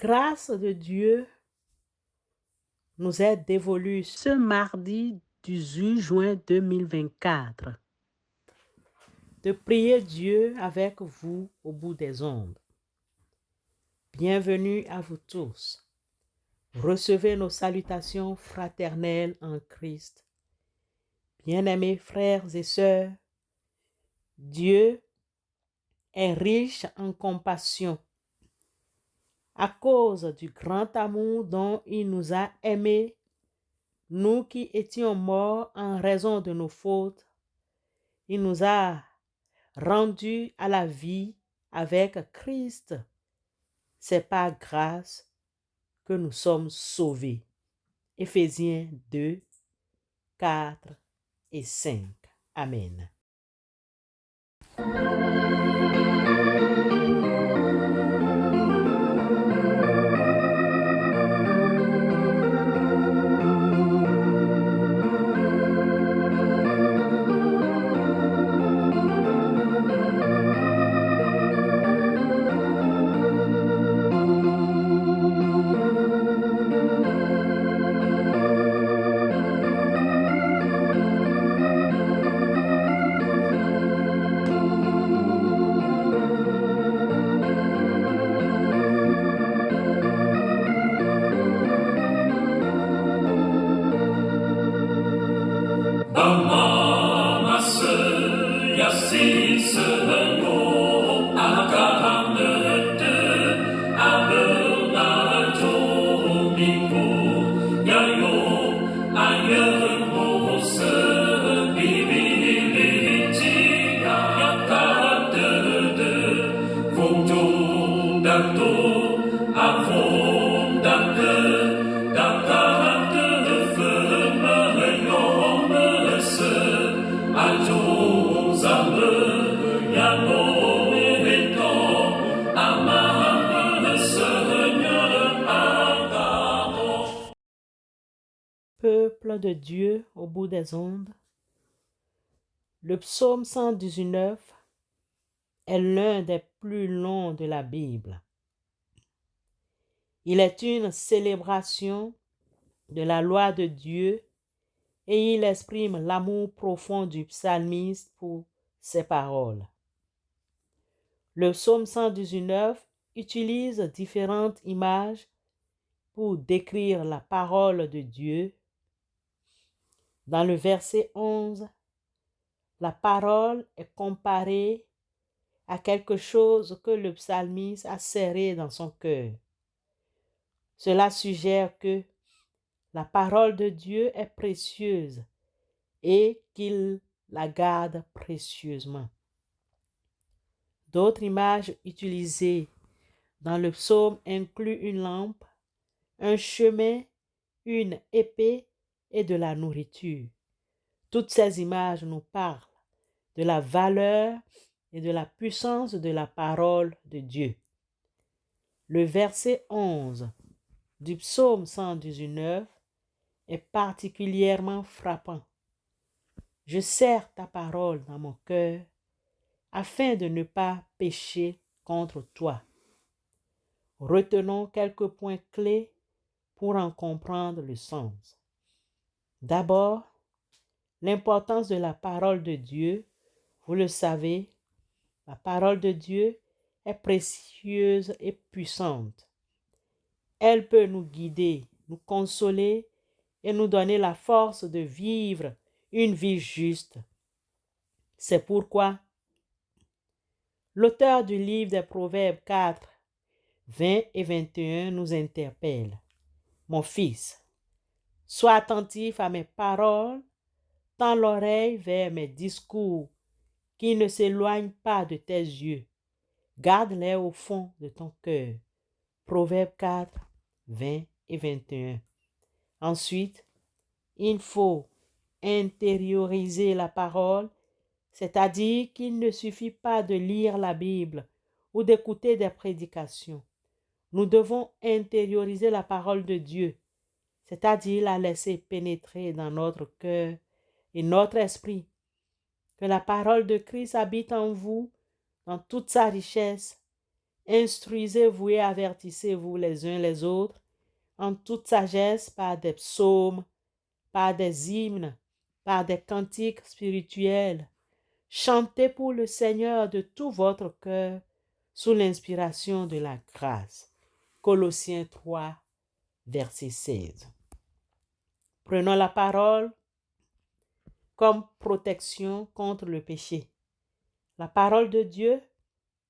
grâce de Dieu nous est dévolue ce mardi 18 juin 2024 de prier Dieu avec vous au bout des ondes. Bienvenue à vous tous. Recevez nos salutations fraternelles en Christ. Bien-aimés frères et sœurs, Dieu est riche en compassion à cause du grand amour dont il nous a aimés, nous qui étions morts en raison de nos fautes. Il nous a rendus à la vie avec Christ. C'est par grâce que nous sommes sauvés. Éphésiens 2, 4 et 5. Amen. Peuple de Dieu au bout des ondes, le psaume 119 est l'un des plus longs de la Bible. Il est une célébration de la loi de Dieu et il exprime l'amour profond du psalmiste pour ses paroles. Le psaume 119 utilise différentes images pour décrire la parole de Dieu. Dans le verset 11, la parole est comparée à quelque chose que le psalmiste a serré dans son cœur. Cela suggère que la parole de Dieu est précieuse et qu'il la garde précieusement. D'autres images utilisées dans le psaume incluent une lampe, un chemin, une épée et de la nourriture. Toutes ces images nous parlent de la valeur et de la puissance de la parole de Dieu. Le verset 11 du psaume 119 est particulièrement frappant. Je serre ta parole dans mon cœur afin de ne pas pécher contre toi. Retenons quelques points clés pour en comprendre le sens. D'abord, l'importance de la parole de Dieu. Vous le savez, la parole de Dieu est précieuse et puissante. Elle peut nous guider, nous consoler et nous donner la force de vivre une vie juste. C'est pourquoi l'auteur du livre des Proverbes 4, 20 et 21 nous interpelle. Mon fils, sois attentif à mes paroles, tends l'oreille vers mes discours, qui ne s'éloignent pas de tes yeux. Garde-les au fond de ton cœur. Proverbes 4, 20 et 21. Ensuite, il faut intérioriser la parole, c'est-à-dire qu'il ne suffit pas de lire la Bible ou d'écouter des prédications. Nous devons intérioriser la parole de Dieu, c'est-à-dire la laisser pénétrer dans notre cœur et notre esprit. Que la parole de Christ habite en vous dans toute sa richesse Instruisez-vous et avertissez-vous les uns les autres en toute sagesse par des psaumes, par des hymnes, par des cantiques spirituels. Chantez pour le Seigneur de tout votre cœur sous l'inspiration de la grâce. Colossiens 3, verset 16. Prenons la parole comme protection contre le péché. La parole de Dieu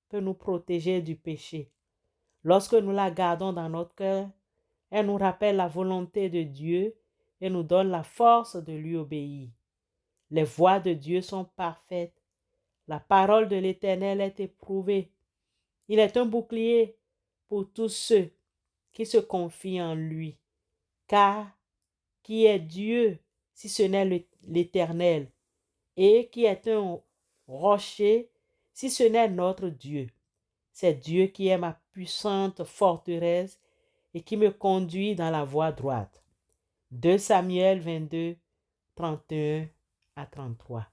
peut nous protéger du péché. Lorsque nous la gardons dans notre cœur, elle nous rappelle la volonté de Dieu et nous donne la force de lui obéir. Les voies de Dieu sont parfaites. La parole de l'Éternel est éprouvée. Il est un bouclier pour tous ceux qui se confient en lui. Car qui est Dieu si ce n'est l'Éternel? Et qui est un rocher si ce n'est notre Dieu? C'est Dieu qui est ma puissante forteresse et qui me conduit dans la voie droite. 2 Samuel 22, 31 à 33.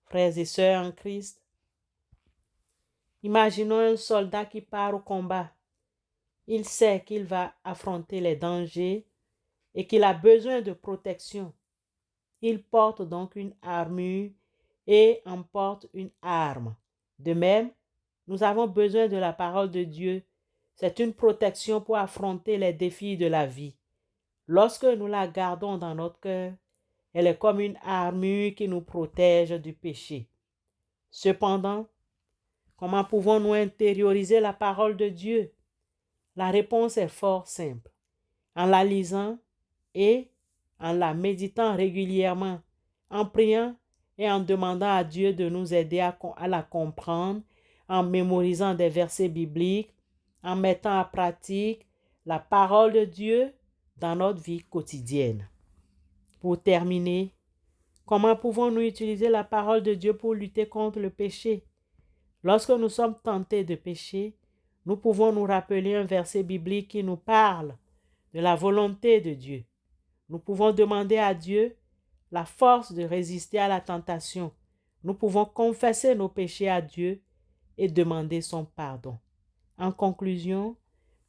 Frères et sœurs en Christ, imaginons un soldat qui part au combat. Il sait qu'il va affronter les dangers et qu'il a besoin de protection. Il porte donc une armure et emporte une arme. De même, nous avons besoin de la parole de Dieu. C'est une protection pour affronter les défis de la vie. Lorsque nous la gardons dans notre cœur, elle est comme une armure qui nous protège du péché. Cependant, comment pouvons-nous intérioriser la parole de Dieu? La réponse est fort simple. En la lisant et en la méditant régulièrement, en priant et en demandant à Dieu de nous aider à la comprendre, en mémorisant des versets bibliques, en mettant en pratique la parole de Dieu dans notre vie quotidienne. Pour terminer, comment pouvons-nous utiliser la parole de Dieu pour lutter contre le péché? Lorsque nous sommes tentés de pécher, nous pouvons nous rappeler un verset biblique qui nous parle de la volonté de Dieu. Nous pouvons demander à Dieu la force de résister à la tentation. Nous pouvons confesser nos péchés à Dieu et demander son pardon. En conclusion,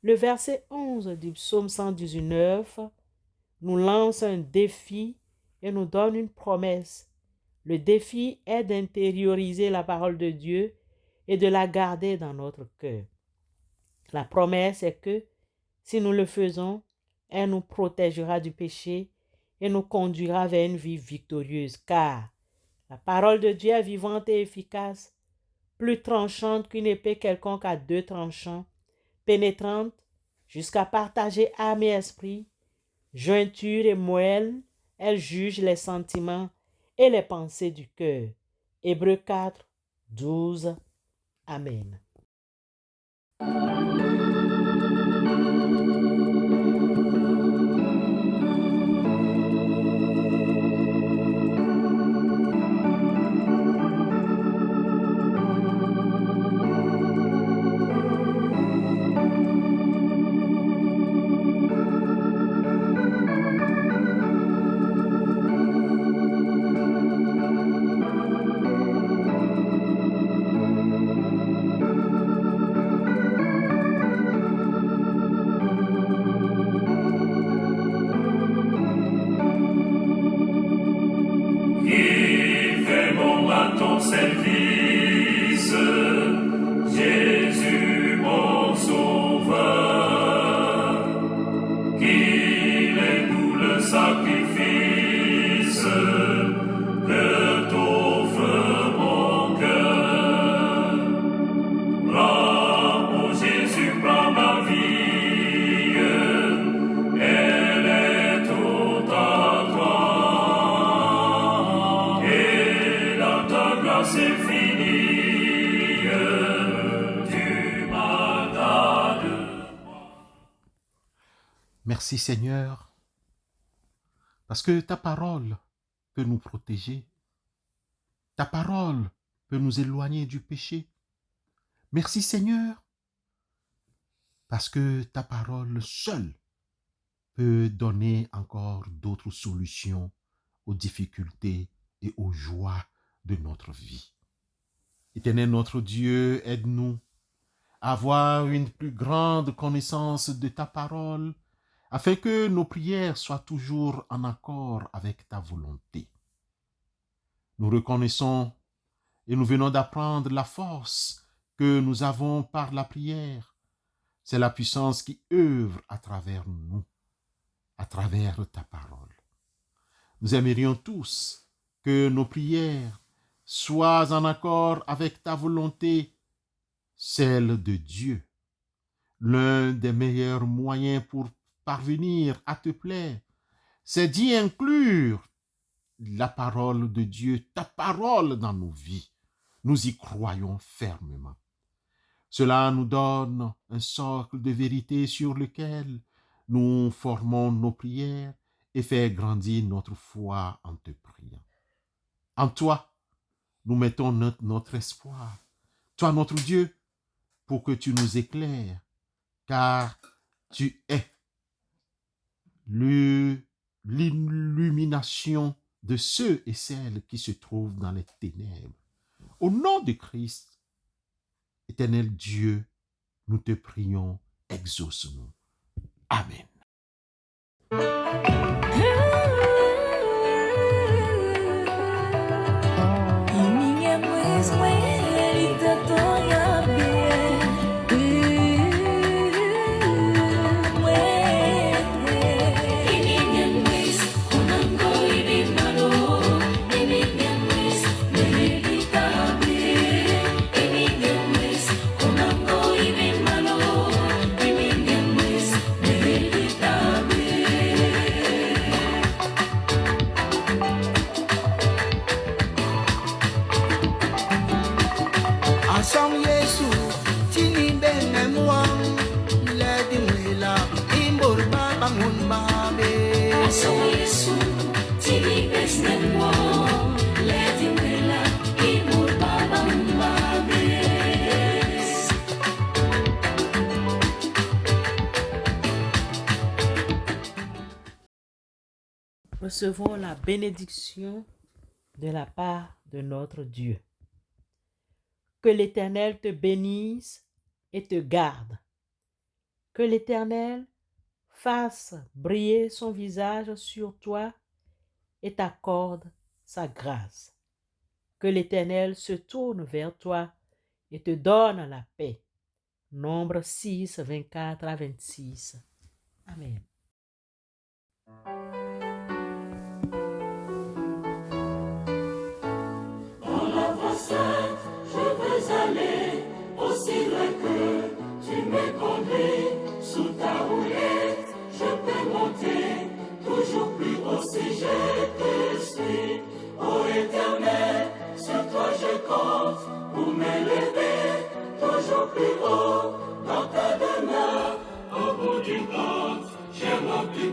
le verset 11 du psaume 119 nous lance un défi et nous donne une promesse. Le défi est d'intérioriser la parole de Dieu et de la garder dans notre cœur. La promesse est que si nous le faisons, elle nous protégera du péché et nous conduira vers une vie victorieuse, car la parole de Dieu est vivante et efficace, plus tranchante qu'une épée quelconque à deux tranchants, pénétrante jusqu'à partager âme et esprit, jointure et moelle, elle juge les sentiments et les pensées du cœur. Hébreux 4, 12. Amen. Service, Jésus mon sauveur, qu'il est tout le sacrifice que t'offre mon cœur. Prends, mon Jésus, prends ma vie, elle est toute à toi, et dans ta grâce infinie, tu m'as donné. Merci Seigneur, parce que ta parole peut nous protéger. Ta parole peut nous éloigner du péché. Merci Seigneur, parce que ta parole seule peut donner encore d'autres solutions aux difficultés et aux joies de notre vie. Éternel notre Dieu, aide-nous avoir une plus grande connaissance de ta parole, afin que nos prières soient toujours en accord avec ta volonté. Nous reconnaissons et nous venons d'apprendre la force que nous avons par la prière. C'est la puissance qui œuvre à travers nous, à travers ta parole. Nous aimerions tous que nos prières soient en accord avec ta volonté, celle de Dieu. L'un des meilleurs moyens pour parvenir à te plaire, c'est d'y inclure la parole de Dieu, ta parole dans nos vies. Nous y croyons fermement. Cela nous donne un socle de vérité sur lequel nous formons nos prières et fait grandir notre foi en te priant. En toi, nous mettons notre espoir. Toi, notre Dieu, pour que tu nous éclaires, car tu es l'illumination de ceux et celles qui se trouvent dans les ténèbres. Au nom de Christ, éternel Dieu, nous te prions, exauce-nous. Amen. Recevons la bénédiction de la part de notre Dieu. Que l'Éternel te bénisse et te garde. Que l'Éternel fasse briller son visage sur toi et t'accorde sa grâce. Que l'Éternel se tourne vers toi et te donne la paix. Nombre 6, 24 à 26. Amen. Aussi loin que tu me conduis, sous ta houlette, je peux monter, toujours plus haut si je te suis. Ô Éternel, sur toi je compte pour m'élever, toujours plus haut dans ta demeure. Au bout du compte, j'ai mon plus